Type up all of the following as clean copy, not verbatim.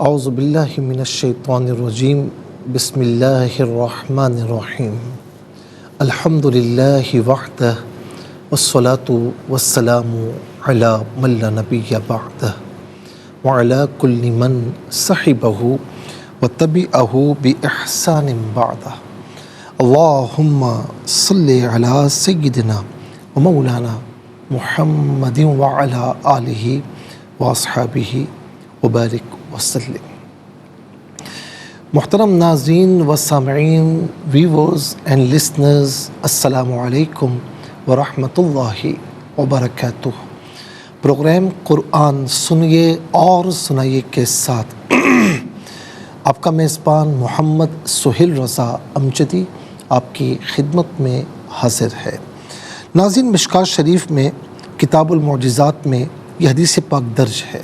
اعوذ باللہ من الشیطان الرجیم بسم اللہ الرحمن الرحیم الحمد للہ وحدہ والصلاة والسلام علی من لا نبی بعدہ وعلی کل من صحبہ وتبعہ بإحسان بعدہ اللہم صلی علی سیدنا ومولانا محمد وعلی آلہ واصحابہ وبارک وسلم۔ محترم ناظرین و سامعین، ویورز اینڈ لسنرز، السلام علیکم ورحمۃ اللہ وبرکاتہ۔ پروگرام قرآن سنیے اور سنائیے کے ساتھ آپ کا میزبان محمد سہیل رضا امجدی آپ کی خدمت میں حاضر ہے۔ ناظرین، مشکوٰۃ شریف میں کتاب المعجزات میں یہ حدیث پاک درج ہے۔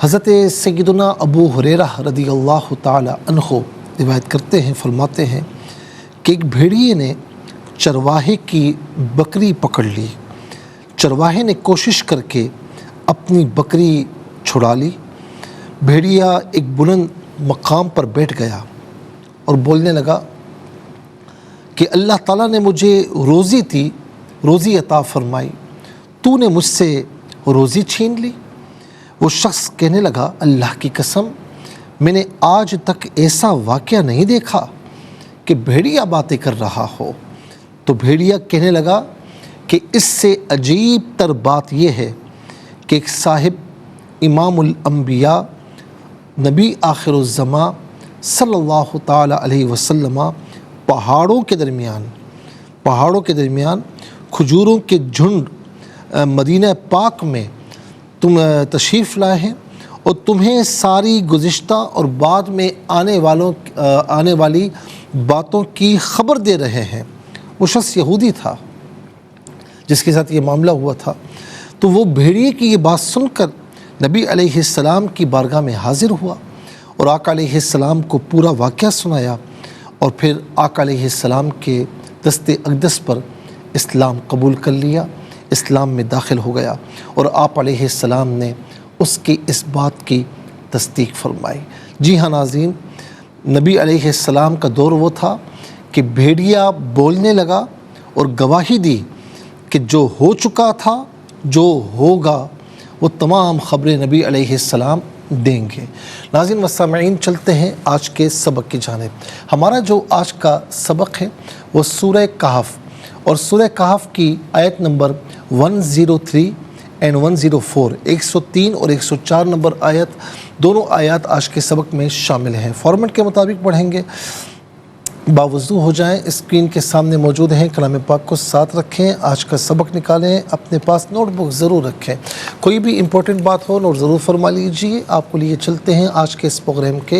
حضرت سیدنا ابو ہریرہ رضی اللہ تعالی عنہ روایت کرتے ہیں، فرماتے ہیں کہ ایک بھیڑیے نے چرواہے کی بکری پکڑ لی۔ چرواہے نے کوشش کر کے اپنی بکری چھڑا لی۔ بھیڑیا ایک بلند مقام پر بیٹھ گیا اور بولنے لگا کہ اللہ تعالیٰ نے مجھے روزی عطا فرمائی، تو نے مجھ سے روزی چھین لی۔ وہ شخص کہنے لگا، اللہ کی قسم، میں نے آج تک ایسا واقعہ نہیں دیکھا کہ بھیڑیا باتیں کر رہا ہو۔ تو بھیڑیا کہنے لگا کہ اس سے عجیب تر بات یہ ہے کہ ایک صاحب امام الانبیاء نبی آخر الزماں صلی اللہ تعالی علیہ وسلم پہاڑوں کے درمیان کھجوروں کے جھنڈ مدینہ پاک میں تم تشریف لائے ہیں اور تمہیں ساری گزشتہ اور بعد میں آنے والی باتوں کی خبر دے رہے ہیں۔ وہ شخص یہودی تھا جس کے ساتھ یہ معاملہ ہوا تھا۔ تو وہ بھیڑیے کی یہ بات سن کر نبی علیہ السلام کی بارگاہ میں حاضر ہوا اور آقا علیہ السلام کو پورا واقعہ سنایا، اور پھر آقا علیہ السلام کے دست اقدس پر اسلام قبول کر لیا، اسلام میں داخل ہو گیا، اور آپ علیہ السلام نے اس کی اس بات کی تصدیق فرمائی۔ جی ہاں ناظرین، نبی علیہ السلام کا دور وہ تھا کہ بھیڑیا بولنے لگا اور گواہی دی کہ جو ہو چکا تھا، جو ہوگا، وہ تمام خبریں نبی علیہ السلام دیں گے۔ ناظرین و سامعین، چلتے ہیں آج کے سبق کی جانب۔ ہمارا جو آج کا سبق ہے وہ سورہ کہف، اور سورہ کہف کی آیت نمبر 103 اینڈ 104، 103 اور 104 نمبر آیت، دونوں آیات آج کے سبق میں شامل ہیں۔ فارمیٹ کے مطابق پڑھیں گے۔ باوضو ہو جائیں، اسکرین کے سامنے موجود ہیں، کلام پاک کو ساتھ رکھیں، آج کا سبق نکالیں، اپنے پاس نوٹ بک ضرور رکھیں، کوئی بھی امپورٹنٹ بات ہو نوٹ ضرور فرما لیجیے۔ آپ کو لیے چلتے ہیں آج کے اس پروگرام کے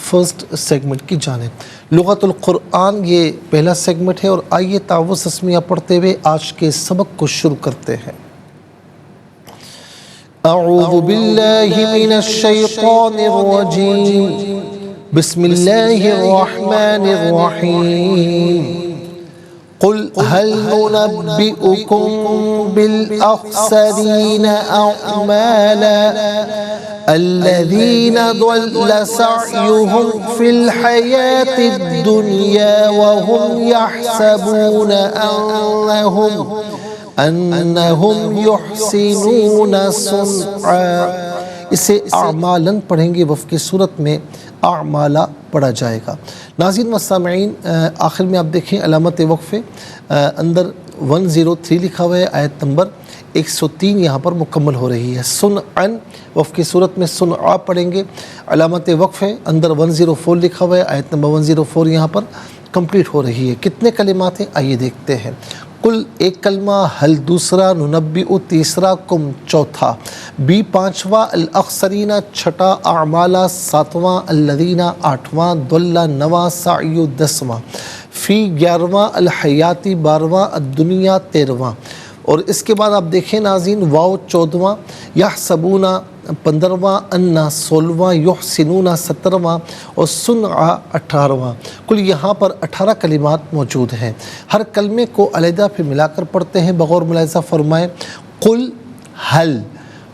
فرسٹ سیگمنٹ کی جانب۔ لغت القرآن یہ پہلا سیگمنٹ ہے، اور آئیے تعوذ تسمیہ پڑھتے ہوئے آج کے سبق کو شروع کرتے ہیں۔ اعوذ باللہ من الشیطان الرجیم، بسم اللہ الرحمن الرحیم۔ قل هل ننبئكم بالأخسرين أعمالا الذين ضل سعيهم في الحياة الدنيا وهم يحسبون أنهم يحسنون صنعا۔ اسے اعمالاً پڑھیں گے، وفق کی صورت میں اعمالا پڑھا جائے گا۔ ناظرین و سامعین، آخر میں آپ دیکھیں علامت وقفے اندر 103 لکھا ہوا ہے، آیت نمبر 103 یہاں پر مکمل ہو رہی ہے۔ سنعن وفق کی صورت میں سنعا پڑھیں گے۔ علامت وقفے اندر 104 لکھا ہوا ہے، آیت نمبر 104 یہاں پر کمپلیٹ ہو رہی ہے۔ کتنے کلمات ہیں آئیے دیکھتے ہیں۔ کل ایک کلمہ، ہل دوسرا، ننبئ تیسرا، کم چوتھا، بی پانچواں، الاخسرین چھٹا، اعمالا ساتواں، الذین آٹھواں، ضل نواں، سعی 10واں، فی 11واں، الحیاتی 12واں، الدنیا 13واں، اور اس کے بعد آپ دیکھیں ناظرین، واو 14واں، یحسبون 15واں، انا 16واں، یحسنون 17واں، اور صنعا 18واں۔ کل یہاں پر 18 کلمات موجود ہیں۔ ہر کلمے کو علیحدہ پھر ملا کر پڑھتے ہیں، بغور ملاحظہ فرمائیں۔ قل حل،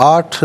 8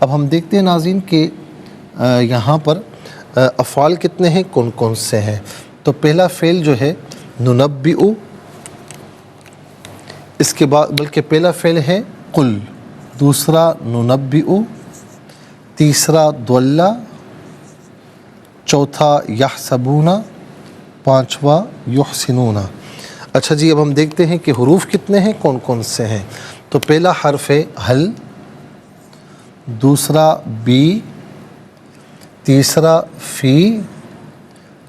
اب ہم دیکھتے ہیں ناظرین کہ یہاں پر افعال کتنے ہیں، کون کون سے ہیں. تو پہلا فعل جو ہے ننبئ، اس کے بعد بلکہ پہلا فعل ہے قل، دوسرا ننبئ، تیسرا دولہ، چوتھا یحسبون، پانچواں یحسنون. اچھا جی، اب ہم دیکھتے ہیں کہ حروف کتنے ہیں، کون کون سے ہیں. تو پہلا حرف ہے حل، دوسرا بی، تیسرا فی،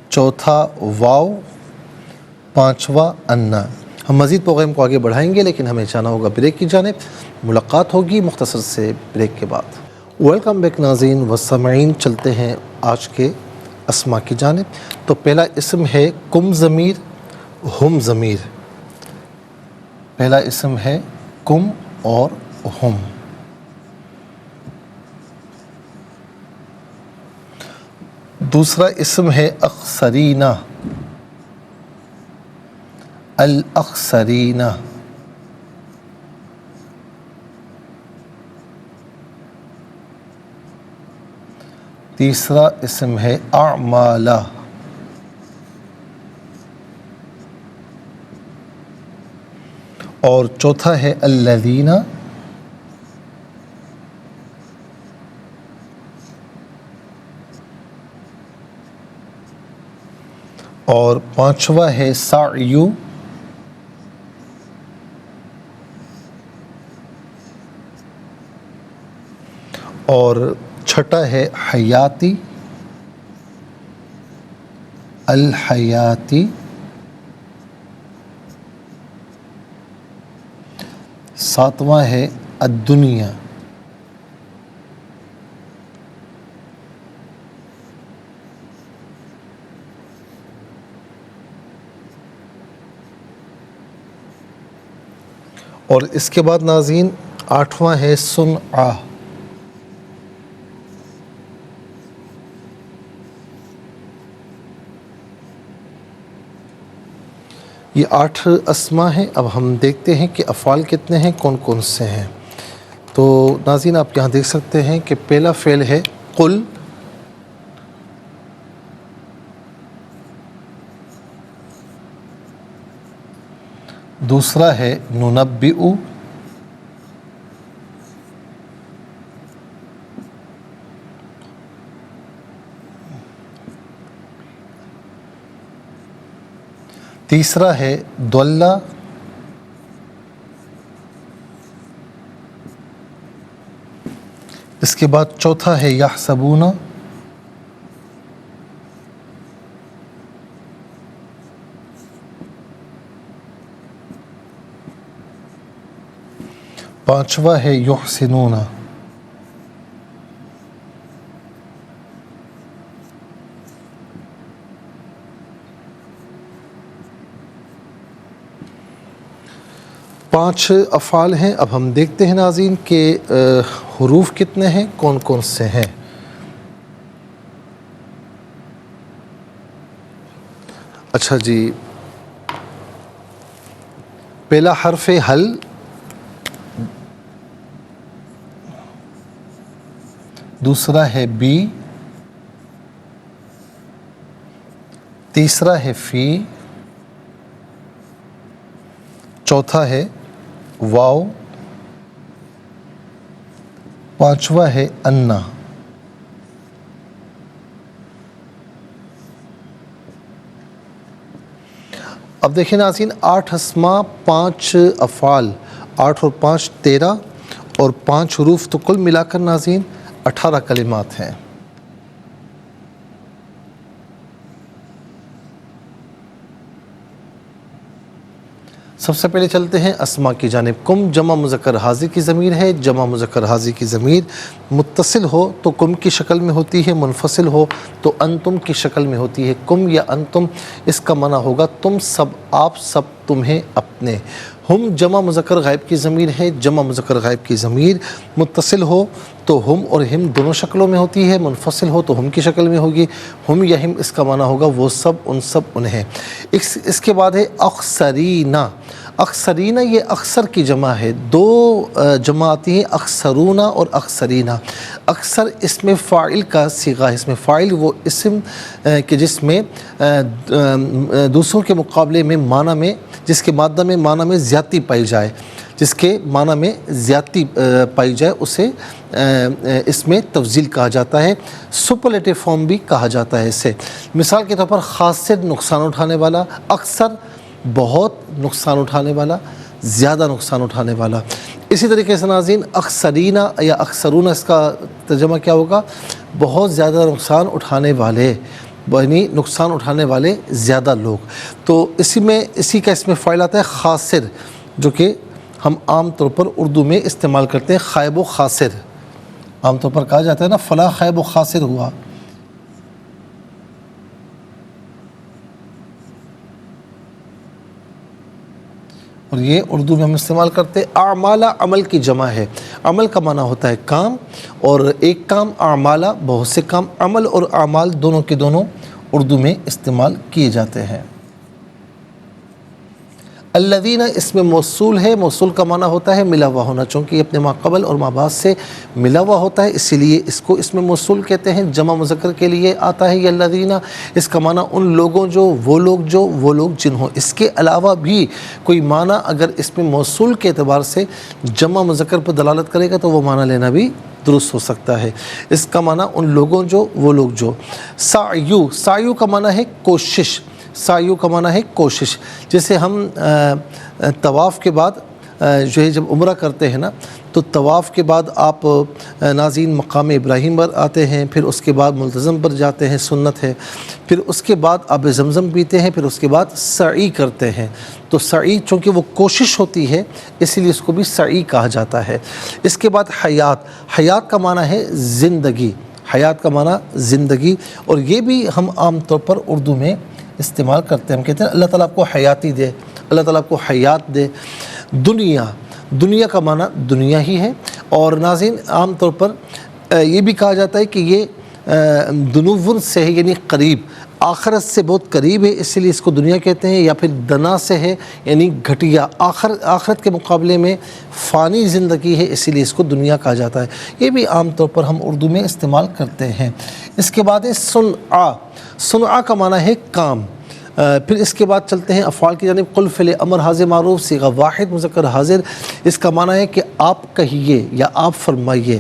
چوتھا واو، پانچواں انا. ہم مزید پروگرام کو آگے بڑھائیں گے لیکن ہمیں جانا ہوگا بریک کی جانب. ملاقات ہوگی مختصر سے بریک کے بعد. ویلکم بیک ناظرین و سامعین، چلتے ہیں آج کے اسما کی جانب. تو پہلا اسم ہے کم ضمیر، ہم ضمیر. پہلا اسم ہے کم اور ہم. دوسرا اسم ہے اخسرینہ، الاخسرینہ. تیسرا اسم ہے اعمالہ. اور چوتھا ہے الذین. اور پانچواں ہے سعی. اور چھٹا ہے حیاتی، الحیاتی. ساتواں ہے الدنیا. اور اس کے بعد ناظرین آٹھواں ہے صنعہ. یہ 8 اسما ہیں. اب ہم دیکھتے ہیں کہ افعال کتنے ہیں، کون کون سے ہیں. تو ناظرین آپ یہاں دیکھ سکتے ہیں کہ پہلا فعل ہے قل، دوسرا ہے ننبئ، تیسرا ہے دولہ، اس کے بعد چوتھا ہے یحسبون، پانچواں ہے یحسنون. پانچ افعال ہیں. اب ہم دیکھتے ہیں ناظرین کہ حروف کتنے ہیں، کون کون سے ہیں. اچھا جی، پہلا حرف ہے حل، دوسرا ہے بی، تیسرا ہے فی، چوتھا ہے واو، پانچواں ہے انا. اب دیکھیں ناظرین 8 اسما، 5 افعال، 8 اور 5 13 اور 5 حروف، تو کل ملا کر ناظرین 18 کلمات ہیں. سب سے پہلے چلتے ہیں اسما کی جانب. کم جمع مذکر حاضر کی ضمیر ہے. جمع مذکر حاضر کی ضمیر متصل ہو تو کم کی شکل میں ہوتی ہے، منفصل ہو تو انتم کی شکل میں ہوتی ہے. کم یا انتم، اس کا معنی ہوگا تم سب، آپ سب، تمہیں، اپنے. ہم جمع مذکر غائب کی ضمیر ہے. جمع مذکر غائب کی ضمیر متصل ہو تو ہم اور ہم دونوں شکلوں میں ہوتی ہے، منفصل ہو تو ہم کی شکل میں ہوگی. ہم یا ہم، اس کا معنی ہوگا وہ سب، ان سب، انہیں. اس کے بعد ہے اخسرینہ. اکثرینہ یہ اکثر کی جمع ہے، دو جمع آتی ہیں اکثرونہ اور اکثرینہ۔ اکثر اسم فاعل کا صیغہ ہے، اسم فاعل وہ اسم کہ جس میں دوسروں کے مقابلے میں معنی میں، جس کے مادہ میں معنی میں زیادتی پائی جائے، جس کے معنی میں زیادتی پائی جائے اسے اس میں تفضیل کہا جاتا ہے، سپرلیٹو فارم بھی کہا جاتا ہے اسے۔ مثال کے طور پر خاسر نقصان اٹھانے والا، اکثر بہت نقصان اٹھانے والا، زیادہ نقصان اٹھانے والا۔ اسی طریقے سے ناظرین اکثرینہ یا اکثرون اس کا ترجمہ کیا ہوگا؟ بہت زیادہ نقصان اٹھانے والے، یعنی نقصان اٹھانے والے زیادہ لوگ۔ تو اسی کا اسم فاعل آتا ہے خاسر، جو کہ ہم عام طور پر اردو میں استعمال کرتے ہیں خائب و خاسر۔ عام طور پر کہا جاتا ہے نا فلاں خائب و خاسر ہوا۔ اور یہ اردو میں ہم استعمال کرتے ہیں۔ اعمالہ عمل کی جمع ہے، عمل کا معنی ہوتا ہے کام، اور ایک کام اعمالہ بہت سے کام، عمل اور اعمال دونوں کے دونوں اردو میں استعمال کیے جاتے ہیں۔ الذین اس میں موصول ہے، موصول کا معنی ہوتا ہے ملا ہوا ہونا، چونکہ یہ اپنے ما قبل اور ما بعد سے ملا ہوا ہوتا ہے اسی لیے اس کو اس میں موصول کہتے ہیں۔ جمع مذکر کے لیے آتا ہے یہ الذین، اس کا معنی ان لوگوں جو، وہ لوگ جنہوں۔ اس کے علاوہ بھی کوئی معنی اگر اس میں موصول کے اعتبار سے جمع مذکر پر دلالت کرے گا تو وہ معنی لینا بھی درست ہو سکتا ہے۔ اس کا معنی ان لوگوں جو، وہ لوگ جو۔ سعیو کا معنی ہے کوشش، سعیو کا معنی ہے کوشش۔ جیسے ہم طواف کے بعد جو ہے جب عمرہ کرتے ہیں نا، تو طواف کے بعد آپ ناظرین مقام ابراہیم پر آتے ہیں، پھر اس کے بعد ملتزم پر جاتے ہیں، سنت ہے، پھر اس کے بعد آب زمزم پیتے ہیں، پھر اس کے بعد سعی کرتے ہیں۔ تو سعی چونکہ وہ کوشش ہوتی ہے اسی لیے اس کو بھی سعی کہا جاتا ہے۔ اس کے بعد حیات کا معنی ہے زندگی، حیات کا معنی زندگی، اور یہ بھی ہم عام طور پر اردو میں استعمال کرتے ہیں۔ ہم کہتے ہیں اللہ تعالیٰ آپ کو حیاتی دے، اللہ تعالیٰ آپ کو حیات دے۔ دنیا کا معنی دنیا ہی ہے، اور ناظرین عام طور پر یہ بھی کہا جاتا ہے کہ یہ دنون سے ہے، یعنی قریب، آخرت سے بہت قریب ہے اسی لیے اس کو دنیا کہتے ہیں، یا پھر دنا سے ہے یعنی گھٹیا، آخرت کے مقابلے میں فانی زندگی ہے اسی لیے اس کو دنیا کہا جاتا ہے۔ یہ بھی عام طور پر ہم اردو میں استعمال کرتے ہیں۔ اس کے بعد ہے صنعا کا معنی ہے کام۔ پھر اس کے بعد چلتے ہیں افعال کی جانب۔ قل فعل امر حاضر معروف صیغہ واحد مذکر حاضر، اس کا معنی ہے کہ آپ کہیے یا آپ فرمائیے۔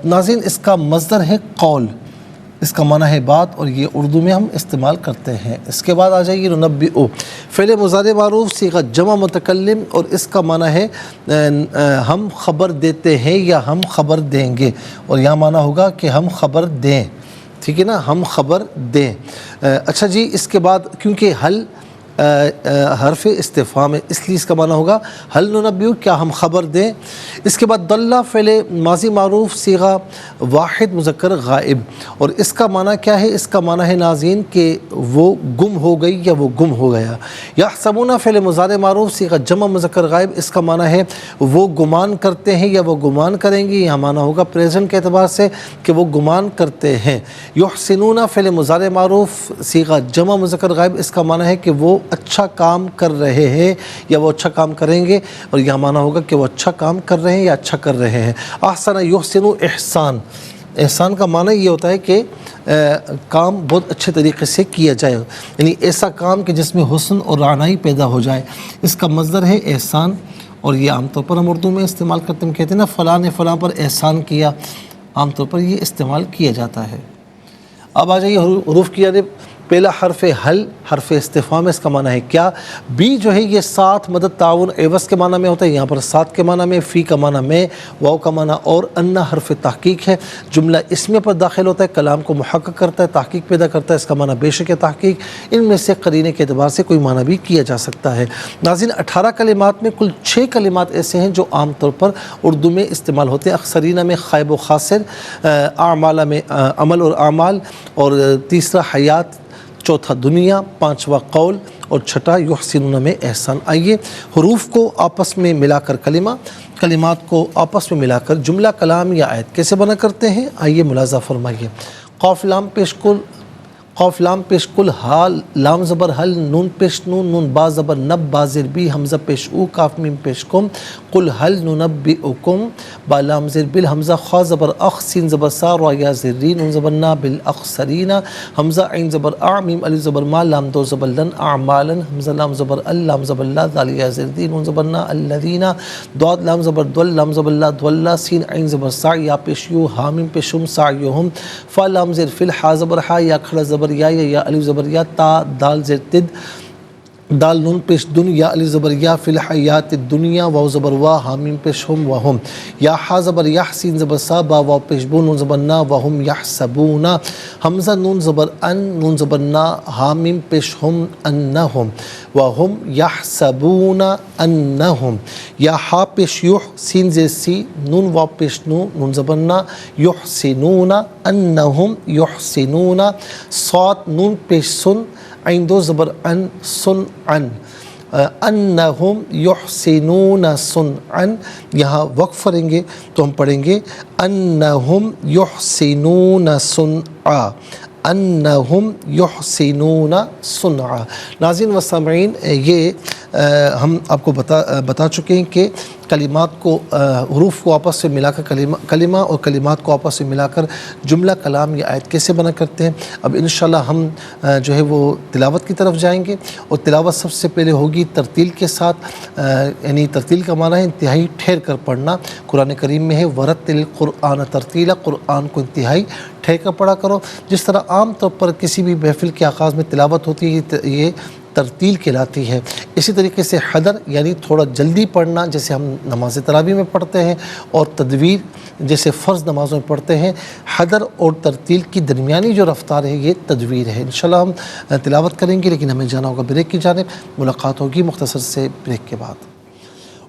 ناظرین اس کا مصدر ہے قول، اس کا معنی ہے بات، اور یہ اردو میں ہم استعمال کرتے ہیں۔ اس کے بعد آ جائیے ننبئ، فعل مضارع معروف صیغہ جمع متکلم، اور اس کا معنی ہے ہم خبر دیتے ہیں یا ہم خبر دیں گے، اور یہاں معنی ہوگا کہ ہم خبر دیں، ٹھیک ہے نا، ہم خبر دیں۔ اچھا جی، اس کے بعد کیونکہ حل حرف استفہام ہے اس لیے اس کا معنی ہوگا حل ننبئ، کیا ہم خبر دیں۔ اس کے بعد دلہ فعل ماضی معروف صیغہ واحد مذکر غائب، اور اس کا معنی کیا ہے؟ اس کا معنی ہے ناظرین کہ وہ گم ہو گئی یا وہ گم ہو گیا۔ یحسبون فعل مضارع معروف صیغہ جمع مذکر غائب، اس کا معنی ہے وہ گمان کرتے ہیں یا وہ گمان کریں گے، یہاں معنی ہوگا پریزنٹ کے اعتبار سے کہ وہ گمان کرتے ہیں۔ یحسنون فعل مضارع معروف صیغہ جمع مذکر غائب، اس کا معنی ہے کہ وہ اچھا کام کر رہے ہیں یا وہ اچھا کام کریں گے، اور یہاں معنی ہوگا کہ وہ اچھا کام کر رہے ہیں یا اچھا کر رہے ہیں۔ احسن یحسن احسان، احسان کا معنی یہ ہوتا ہے کہ کام بہت اچھے طریقے سے کیا جائے، یعنی ایسا کام کہ جس میں حسن اور رعنائی پیدا ہو جائے، اس کا مصدر ہے احسان، اور یہ عام طور پر ہم اردو میں استعمال کرتے ہیں، کہتے ہیں نا فلاں نے فلاں پر احسان کیا، عام طور پر یہ استعمال کیا جاتا ہے۔ اب آ جائیے حروف کی جانب۔ پہلا حرف حل، حرف استفہام، اس کا معنی ہے کیا۔ بی جو ہے یہ ساتھ، مدد، تعاون، عوض کے معنی میں ہوتا ہے، یہاں پر ساتھ کے معنی میں، فی کا معنی میں، واو کا معنی اور، انا حرف تحقیق ہے، جملہ اسمیہ پر داخل ہوتا ہے، کلام کو محقق کرتا ہے، تحقیق پیدا کرتا ہے، اس کا معنی بے شک تحقیق۔ ان میں سے قرینے کے اعتبار سے کوئی معنی بھی کیا جا سکتا ہے۔ ناظرین 18 کلمات میں کل 6 کلمات ایسے ہیں جو عام طور پر اردو میں استعمال ہوتے ہیں۔ اکثرینہ میں خائب و خاسر، اعمالہ میں عمل اور اعمال، اور تیسرا حیات، چوتھا دنیا، پانچواں قول، اور چھٹا یحسنون میں احسان۔ آئیے حروف کو آپس میں ملا کر کلمات کو آپس میں ملا کر جملہ، کلام یا آیت کیسے بنا کرتے ہیں، آئیے ملاحظہ فرمائیے۔ قاف لام پیش کن، قاف لام پیش کل حال لام زبر حل نون پیش نون نون با زبر نب با زیر بی حمزہ پیش او کاف میم پیش کم قل حل ننبئکم با لام زیر بل حمزہ خا زبر اخ سین زبر سا را یا زیر ری نون زبر نا بالاخسرین حمزہ عین زبر ا میم الف زبر ما لام دو زبر لن اعمالا حمزہ لام زبر ال لام زبر لا ذال یا زیر دی نون زبر نا الذین ضاد لام زبر دل لام زبر لا دولا سین عین زبر سا یا پیش یو ہا میم پیشم سعیہم فا لام زیر فل حا زبر حا یا کھڑا زبر یا الف زبر یا تا دال زیر تد دال نون پیش دن یا الف زبر یا فی الحیات الدنیا واو زبر وا حامیم پیش ہم وہم یا حا زبر یا سین زبر سا با واو پیش بو نون زبر نا وہم یحسبون حمزہ نون زبر ان نون زبر نا حامیم پیش ہم انہم وہم یحسبون انہم یا حا پیش یح سین زیر سی نون واو پیش نو نون زبر نا یحسنون انہم یحسنون صاد نون پیش سن عین دو زبر ان سن عن انہم یحسنون صنعا یہاں وقف کریں گے تو ہم پڑھیں گے انہم یحسنون صنعا انہم یحسنون صنعا۔ ناظرین و سامعین یہ ہم آپ کو بتا چکے ہیں کہ کلمات کو حروف کو آپس سے ملا کر کلمہ اور کلمات کو آپس سے ملا کر جملہ کلام یا آیت کیسے بنا کرتے ہیں۔ اب انشاءاللہ ہم جو ہے وہ تلاوت کی طرف جائیں گے، اور تلاوت سب سے پہلے ہوگی ترتیل کے ساتھ، یعنی ترتیل کا معنی ہے انتہائی ٹھہر کر پڑھنا۔ قرآن کریم میں ہے ورتل القرآن ترتیلا، قرآن کو انتہائی ٹھہر کر پڑھا کرو۔ جس طرح عام طور پر کسی بھی محفل کے آغاز میں تلاوت ہوتی ہے یہ ترتیل کہلاتی ہے، اسی طریقے سے حدر یعنی تھوڑا جلدی پڑھنا جیسے ہم نماز تراویح میں پڑھتے ہیں، اور تدویر جیسے فرض نمازوں میں پڑھتے ہیں۔ حدر اور ترتیل کی درمیانی جو رفتار ہے یہ تدویر ہے۔ انشاءاللہ ہم تلاوت کریں گے، لیکن ہمیں جانا ہوگا بریک کی جانب۔ ملاقات ہوگی مختصر سے بریک کے بعد۔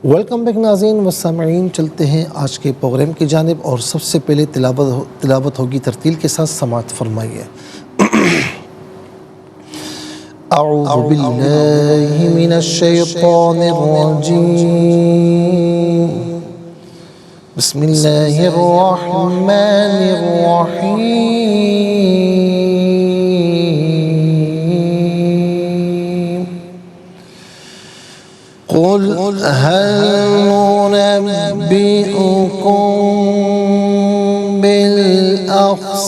ویلکم بیک ناظرین و سامعین، چلتے ہیں آج کے پروگرام کی جانب، اور سب سے پہلے تلاوت ہوگی ترتیل کے ساتھ، سماعت فرمائیے۔ اعوذ باللہ من الشیطان الرجیم، بسم اللہ الرحمن الرحیم، قل هل ننبئكم بالأخسرين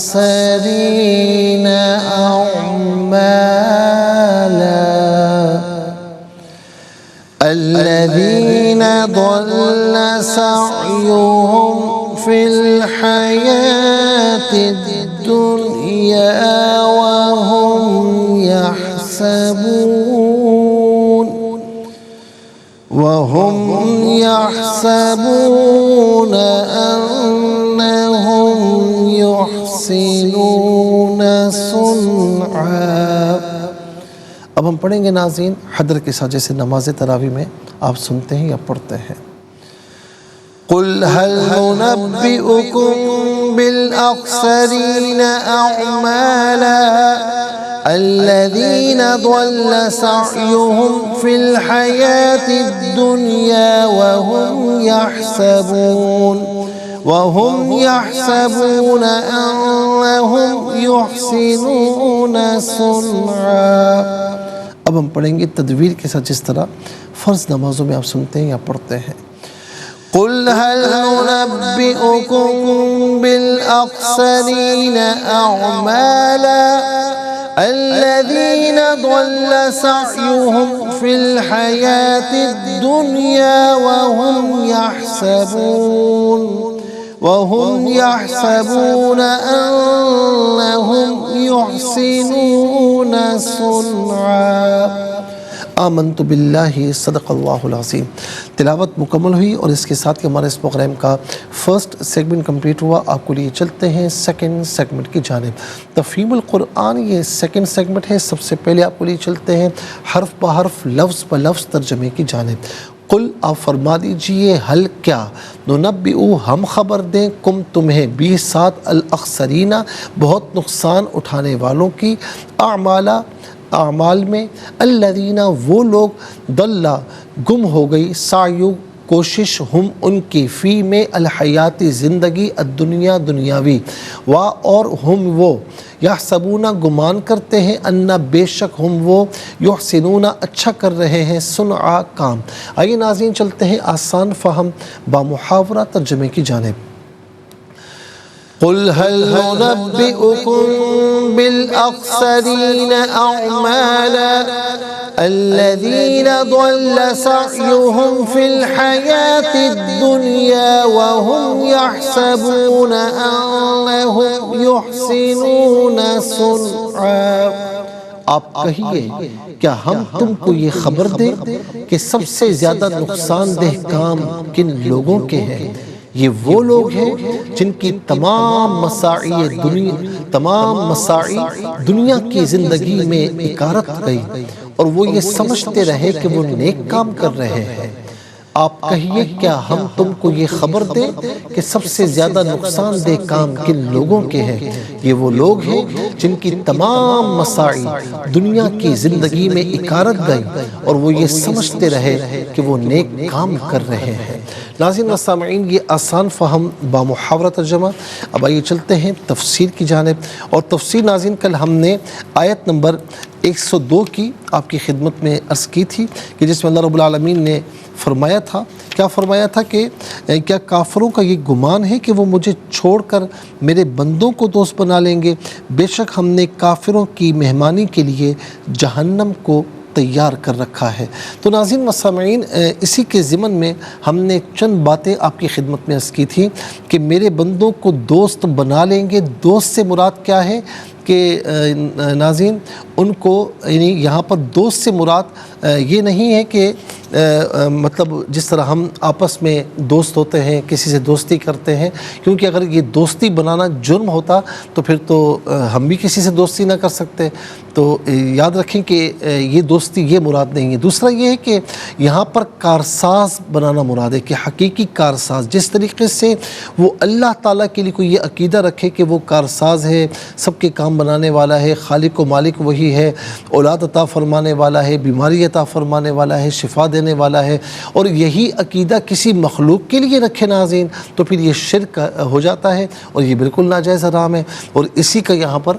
الذين ضل سعيهم في الحياة الدنيا وهم يحسبون أنهم يحسنون صنعا۔ اب ہم پڑھیں گے ناظرین حدر کے ساتھ، جیسے نماز تراویح میں آپ سنتے ہیں یا پڑھتے ہیں۔ قل هل ننبئكم بالأخسرين أعمالا الذين ضل سعيهم في الحياة الدنيا وهم يحسبون أنهم يحسنون صنعا۔ اب ہم پڑھیں گے تدویر کے ساتھ، جس طرح فرض نمازوں میں آپ سنتے ہیں یا پڑھتے ہیں۔ قل هل ننبئكم بالأخسرين أعمالا الذين ضل سعيهم في الحياة الدنيا وهم يحسبون أنهم يحسنون صنعا۔ آمنت باللہ، صدق اللہ العظیم۔ تلاوت مکمل ہوئی، اور اس کے ساتھ کہ ہمارے اس پروگرام کا فرسٹ سیگمنٹ کمپلیٹ ہوا۔ آپ کو لیے چلتے ہیں سیکنڈ سیگمنٹ کی جانب۔ تفہیم القرآن یہ سیکنڈ سیگمنٹ ہے۔ سب سے پہلے آپ کو لیے چلتے ہیں حرف بحرف لفظ بلفظ ترجمے کی جانب۔ قل، آپ فرما دیجئے، حل کیا، ننبئو ہم خبر دیں، کم تمہیں، بھی ساتھ، الاخسرین بہت نقصان اٹھانے والوں کی، اعمال میں، الذین وہ لوگ، ضل گم ہو گئی، سعیکم کوشش ہم ان کی فی میں الحیاتی زندگی الدنیا دنیاوی اور ہم وہ یحسبون گمان کرتے ہیں انا بے شک ہم وہ یحسنون اچھا کر رہے ہیں صنعا کام۔ آئیے ناظرین چلتے ہیں آسان فہم بامحاورہ ترجمے کی جانب۔ قل هل ننبئكم بالأخسرين أعمالا الذين ضل سعيهم في الحياة الدنيا وهم يحسبون أنهم يحسنون صنعا۔ آپ کہیے کیا ہم تم کو یہ خبر دیں کہ سب سے زیادہ نقصان دہ کام کن لوگوں کے ہیں؟ یہ وہ لوگ ہیں جن کی تمام مساعی دنیا کی زندگی میں اکارت گئی اور وہ یہ سمجھتے رہے کہ وہ نیک کام کر رہے ہیں۔ آپ کہیے کیا ہم تم کو یہ خبر دیں کہ سب سے زیادہ نقصان دہ کام کن لوگوں کے ہیں؟ یہ وہ لوگ ہیں جن کی تمام مساعی دنیا کی زندگی میں اکارت گئی اور وہ یہ سمجھتے رہے کہ وہ نیک کام کر رہے ہیں۔ ناظرین و سامعین، یہ آسان فہم بامحاورہ ترجمہ۔ اب آئیے چلتے ہیں تفسیر کی جانب، اور تفسیر ناظرین کل ہم نے آیت نمبر 102 کی آپ کی خدمت میں عرض کی تھی کہ جس میں اللہ رب العالمین نے فرمایا تھا، کیا فرمایا تھا کہ کیا کافروں کا یہ گمان ہے کہ وہ مجھے چھوڑ کر میرے بندوں کو دوست بنا لیں گے؟ بے شک ہم نے کافروں کی مہمانی کے لیے جہنم کو تیار کر رکھا ہے۔ تو ناظرین و سامعین، اسی کے ضمن میں ہم نے چند باتیں آپ کی خدمت میں عرض کی تھی کہ میرے بندوں کو دوست بنا لیں گے۔ دوست سے مراد کیا ہے کہ ناظرین ان کو، یعنی یہاں پر دوست سے مراد یہ نہیں ہے کہ مطلب جس طرح ہم آپس میں دوست ہوتے ہیں، کسی سے دوستی کرتے ہیں، کیونکہ اگر یہ دوستی بنانا جرم ہوتا تو پھر تو ہم بھی کسی سے دوستی نہ کر سکتے۔ تو یاد رکھیں کہ یہ دوستی یہ مراد نہیں ہے۔ دوسرا یہ ہے کہ یہاں پر کارساز بنانا مراد ہے کہ حقیقی کارساز، جس طریقے سے وہ اللہ تعالیٰ کے لیے کوئی یہ عقیدہ رکھے کہ وہ کارساز ہے، سب کے کام بنانے والا ہے، خالق و مالک وہی ہے، اولاد عطا فرمانے والا ہے، بیماری عطا فرمانے والا ہے، شفا دینے والا ہے، اور یہی عقیدہ کسی مخلوق کے لیے رکھے ناظرین، تو پھر یہ شرک ہو جاتا ہے اور یہ بالکل ناجائز حرام ہے، اور اسی کا یہاں پر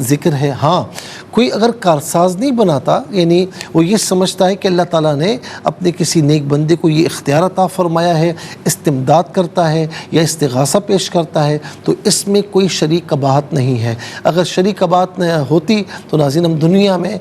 ذکر ہے۔ ہاں، کوئی اگر کارساز نہیں بناتا، یعنی وہ یہ سمجھتا ہے کہ اللہ تعالیٰ نے اپنے کسی نیک بندے کو یہ اختیار عطا فرمایا ہے، استمداد کرتا ہے یا استغاثہ پیش کرتا ہے، تو اس میں کوئی شریک قباحت نہیں ہے۔ اگر شریک قباحت ہوتی تو ناظرین ہم دنیا میں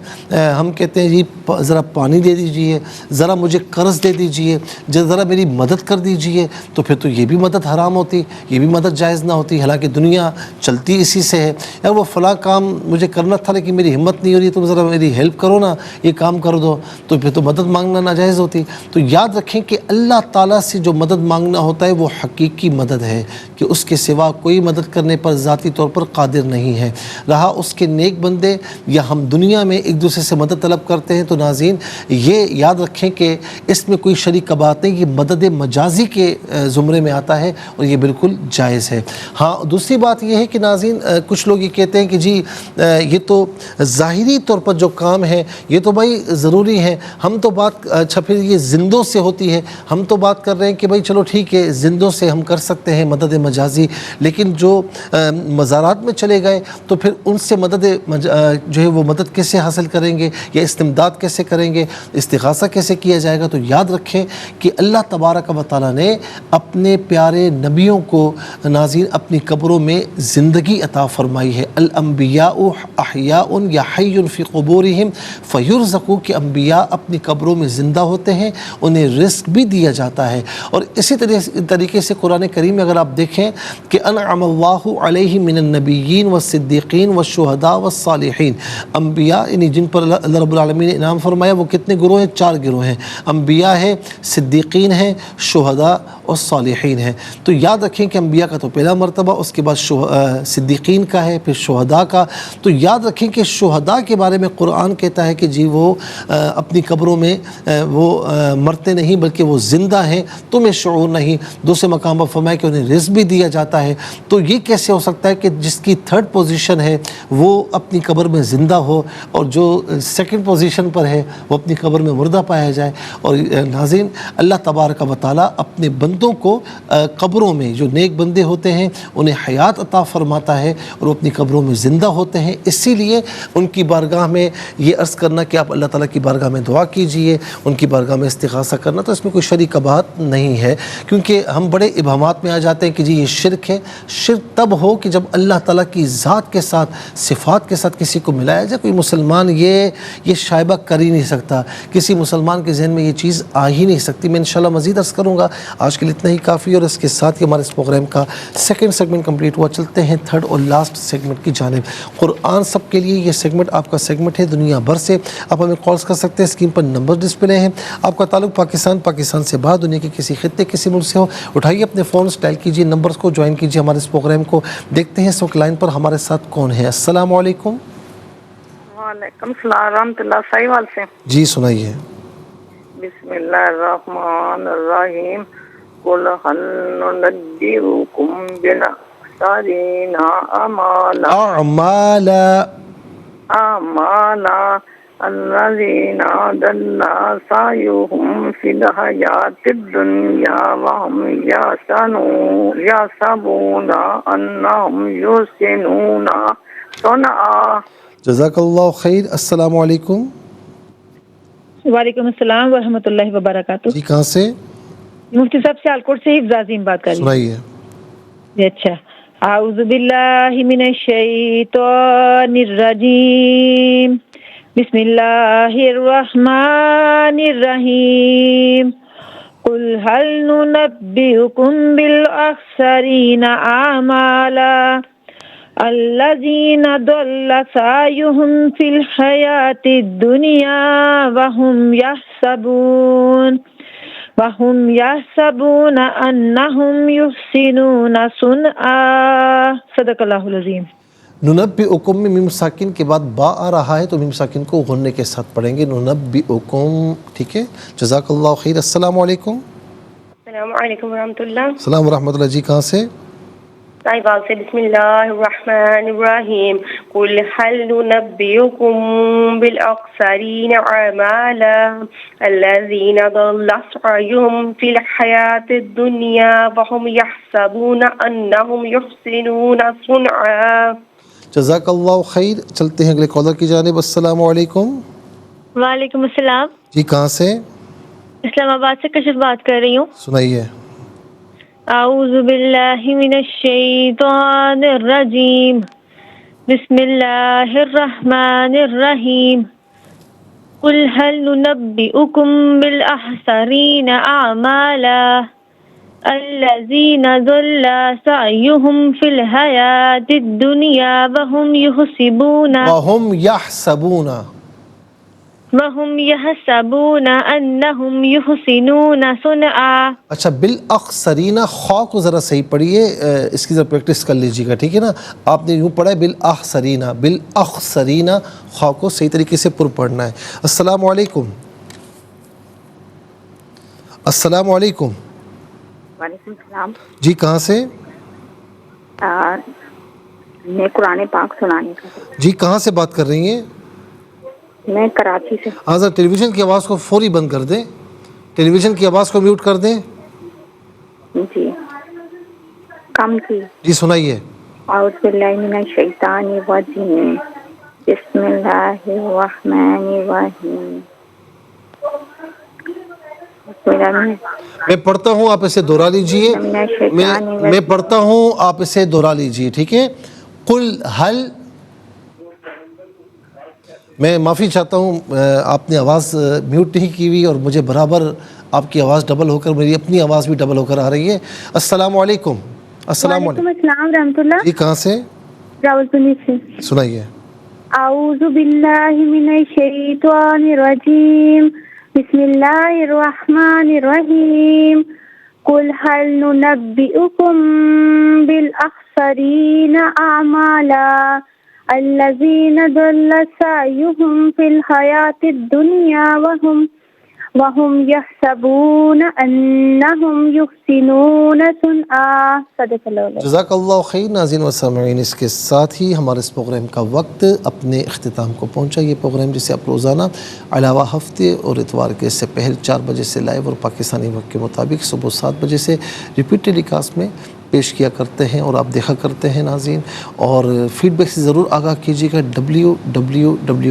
ہم کہتے ہیں جی ذرا پانی دے دیجئے، ذرا مجھے قرض دے دیجئے، ذرا میری مدد کر دیجئے، تو پھر تو یہ بھی مدد حرام ہوتی، یہ بھی مدد جائز نہ ہوتی، حالانکہ دنیا چلتی اسی سے ہے۔ یا وہ فلاں کام مجھے کرنا تھا لیکن میری ہمت نہیں ہو رہی، تم ذرا میری ہیلپ کرو نا، یہ کام کر دو، تو پھر تو مدد مانگنا ناجائز ہوتی۔ تو یاد رکھیں کہ اللہ تعالیٰ سے جو مدد مانگنا ہوتا ہے وہ حقیقی مدد ہے، کہ اس کے سوا کوئی مدد کرنے پر ذاتی طور پر قادر نہیں ہے۔ رہا اس کے نیک بندے یا ہم دنیا میں ایک دوسرے سے مدد طلب کرتے ہیں، تو ناظرین یہ یاد رکھیں کہ اس میں کوئی شریک قباحت نہیں، یہ مدد مجازی کے زمرے میں آتا ہے اور یہ بالکل جائز ہے۔ ہاں، دوسری بات یہ ہے کہ ناظرین کچھ لوگ یہ کہتے ہیں کہ جی یہ تو ظاہری طور پر جو کام ہے یہ تو بھائی ضروری ہے، ہم تو بات اچھا پھر یہ زندوں سے ہوتی ہے، ہم تو بات کر رہے ہیں کہ بھائی چلو ٹھیک ہے زندوں سے ہم کر سکتے ہیں مدد مجازی، لیکن جو مزارات میں چلے گئے تو پھر ان سے مدد جو ہے وہ مدد کیسے حاصل کریں گے، یا استمداد کیسے کریں گے، استغاثہ کیسے کیا جائے گا؟ تو یاد رکھیں کہ اللہ تبارک و تعالیٰ نے اپنے پیارے نبیوں کو ناظرین اپنی قبروں میں زندگی عطا فرمائی ہے۔ الانبیاء احیاء یحی فی قبورہم فیرزقوا، کہ انبیاء اپنی قبروں میں زندہ ہوتے ہیں، انہیں رزق بھی دیا جاتا ہے۔ اور اسی طریقے سے قرآن کریم میں اگر آپ دیکھیں کہ انعم اللہ علیہ من النبیین والصدیقین والشہداء والصالحین، انبیاء یعنی جن پر اللہ رب العالمین نے انعام فرمایا وہ کتنے گروہ ہیں؟ 4 گروہ ہیں، انبیاء ہیں، صدیقین ہیں، شہداء اور صالحین ہیں۔ تو یاد رکھیں کہ انبیاء کا تو پہلا مرتبہ، اس کے بعد صدیقین کا ہے، پھر شہداء کا۔ تو یاد رکھیں کہ شہداء کے بارے میں قرآن کہتا ہے کہ جی وہ اپنی قبروں میں وہ مرتے نہیں بلکہ وہ زندہ ہیں، تمہیں شعور نہیں۔ دوسرے مقام پر فرمایا کہ انہیں رزق بھی دیا جاتا ہے۔ تو یہ کیسے ہو سکتا ہے کہ جس کی 3rd پوزیشن ہے وہ اپنی قبر میں زندہ ہو اور جو سیکنڈ پوزیشن پر ہے وہ اپنی قبر میں مردہ پایا جائے. اور ناظرین اللہ تبارک و تعالیٰ اپنے بندوں کو قبروں میں جو نیک بندے ہوتے ہیں انہیں حیات عطا فرماتا ہے اور وہ اپنی قبروں میں زندہ ہوتے ہیں. اسی لیے ان کی بارگاہ میں یہ عرض کرنا کہ آپ اللہ تعالیٰ کی بارگاہ میں دعا کیجئے, ان کی بارگاہ میں استغاثہ کرنا, تو اس میں کوئی شرک بات نہیں ہے, کیونکہ ہم بڑے ابہامات میں آ جاتے ہیں کہ جی یہ شرک ہے. شرک تب ہو کہ جب اللہ تعالیٰ کی ذات کے ساتھ صفات کے ساتھ کسی کو ملایا جائے. کوئی مسلمان یہ شائبہ کر ہی نہیں سکتا, کسی مسلمان کے ذہن میں یہ چیز آ ہی نہیں سکتی. میں انشاءاللہ مزید عرض کروں گا, آج کے لیے اتنا ہی کافی, اور اس کے ساتھ ہی ہمارے اس پروگرام کا سیکنڈ سیگمنٹ کمپلیٹ ہوا. چلتے ہیں تھرڈ اور لاسٹ سیگمنٹ کی جانب. قرآن سب کے لیے یہ سیگمنٹ آپ کا سیگمنٹ ہے دنیا بھر سے. آپ ہمیں کالز کر سکتے ہیں, اسکرین پر نمبر ڈسپلے ہیں. آپ کا تعلق پاکستان سے باہر دنیا کے کسی خطے کسی ملک سے ہو, اٹھائیے اپنے فون, ڈائل کیجئے نمبرز کو, جوائن کیجئے ہمارے اس پروگرام کو. دیکھتے ہیں اس وقت لائن پر ہمارے ساتھ کون ہے. السلام علیکم. وعلیکم السلام ورحمۃ اللہ. سائیوال سے جی سنائیے. بسم اللہ الرحمن الرحیم. قل هل ننبئكم بالاخسرین اعمالا الذين ضل سعيهم في الحياة الدنيا وهم يحسبون أنهم يحسنون صنعا. جزاک اللہ خیر. السلام علیکم. وعلیکم السلام ورحمۃ اللہ وبرکاتہ. جی کہاں سے؟ مفتی صاحب سیالکوٹ سے حفظ عظیم بات کر رہی ہوں. سنائیے. اچھا. اعوذ باللہ من الشیطان الرجیم. بسم اللہ الرحمن الرحیم. قل هل ننبئكم بالاخسرین اعمالا الذين ضل سعيهم في الحياة الدنيا وهم يحسبون أنهم يحسنون صنعا. صدق اللہ العظیم. ننبئکم میں میم ساکن کے بعد با آ رہا ہے تو میم ساکن کو غننے کے ساتھ پڑھیں گے. ننبئکم, ٹھیک ہے. جزاک اللہ خیر. السلام علیکم. السلام علیکم ورحمۃ اللہ. السلام ورحمۃ اللہ. جی کہاں سے؟ صاحبال سے. بسم اللہ الرحمن الرحیم. قل هل ننبئكم بالاخسرین اعمالا الذین ضل سعیهم فی الحیاة الدنیا وهم یحسبون انہم یحسنون صنعا. جزاک اللہ خیر. چلتے ہیں اگلے کالر کی جانب. السلام علیکم. وعلیکم السلام. جی کہاں سے؟ اسلام آباد سے کشف بات کر رہی ہوں. سنائیے. اعوذ باللہ من الشیطان الرجیم. بسم اللہ الرحمن الرحیم. قل هل ننبئكم بالاخسرین اعمالا الذین ضل سعیهم فی الحیاة الدنیا وهم یحسبون انہم یحسنون صنعا. اچھا, بالاخسرین خواہ کو ذرا صحیح پڑھیے, اس کی ذرا پریکٹس کر لیجیے گا, ٹھیک ہے نا. آپ نے یوں پڑھا ہے بالاخسرین, خواہ کو صحیح طریقے سے پر پڑھنا ہے. السلام علیکم. السلام علیکم. وعلیکم السلام. جی کہاں سے؟ میں قرآن پاک سنانے کا. جی کہاں سے بات کر رہی ہیں؟ میں کراچی سے. ہاں سر, ٹیلی ویژن کی آواز کو فوری بند کر دیں, ٹیلی ویژن کی آواز کو میوٹ کر دیں. جی کم کی. جی سنائیے. اعوذ باللہ من الشیطان الرجیم. بسم اللہ الرحمن الرحیم. میں پڑھتا ہوں, آپ اسے دہرا لیجئے. میں پڑھتا ہوں, آپ اسے دہرا لیجئے, ٹھیک ہے. قل هل, میں معافی چاہتا ہوں, آپ نے آواز میوٹ نہیں کی ہوئی اور مجھے برابر آپ کی آواز ڈبل ہو کر, میری اپنی آواز بھی ڈبل ہو کر آ رہی ہے. السلام علیکم. السلام علیکم. السلام رحمۃ اللہ. جی کہاں سے؟ راولپنڈی سے. سنائیے. اعوذ باللہ من الشیطان الرجیم. بسم اللہ الرحمن الرحیم. قل هل ننبئكم بالاخسرین اعمالا الذین ضل سعیهم فی الحیاة الدنیا وهم يحسبون أنهم يحسنون صنعا صدق اللہ العظیم۔ جزاک اللہ خیر۔ ناظرین و سامعین، اس کے ساتھ ہی ہمارے اس پروگرام کا وقت اپنے اختتام کو پہنچا۔ یہ پروگرام جسے آپ روزانہ علاوہ ہفتے اور اتوار کے سے پہل 4 بجے سے لائیو اور پاکستانی وقت کے مطابق صبح 7 بجے سے ریپیٹ ٹیلی کاسٹ میں پیش کیا کرتے ہیں اور آپ دیکھا کرتے ہیں ناظرین، اور فیڈ بیک سے ضرور آگاہ کیجیے گا۔ www.arqtv.tv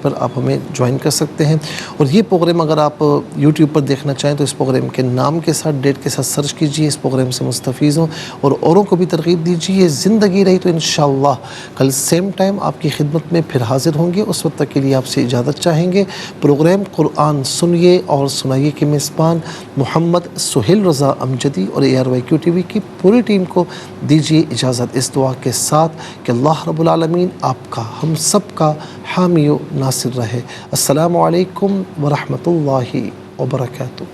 پر آپ ہمیں جوائن کر سکتے ہیں، اور یہ پروگرام اگر آپ یوٹیوب پر دیکھنا چاہیں تو اس پروگرام کے نام کے ساتھ ڈیٹ کے ساتھ سرچ کیجیے، اس پروگرام سے مستفیض ہوں اور اوروں کو بھی ترغیب دیجیے۔ زندگی رہی تو انشاءاللہ کل سیم ٹائم آپ کی خدمت میں پھر حاضر ہوں گے۔ اس وقت تک کے لیے آپ سے اجازت چاہیں گے۔ پروگرام قرآن سنیے اور سنائیے کے میزبان محمد سہیل رضا امجدی اور ARYQ-TV کی پوری ٹیم کو دیجیے اجازت، اس دعا کے ساتھ کہ اللہ رب العالمین آپ کا، ہم سب کا حامی و ناصر رہے۔ السلام علیکم ورحمۃ اللہ وبرکاتہ۔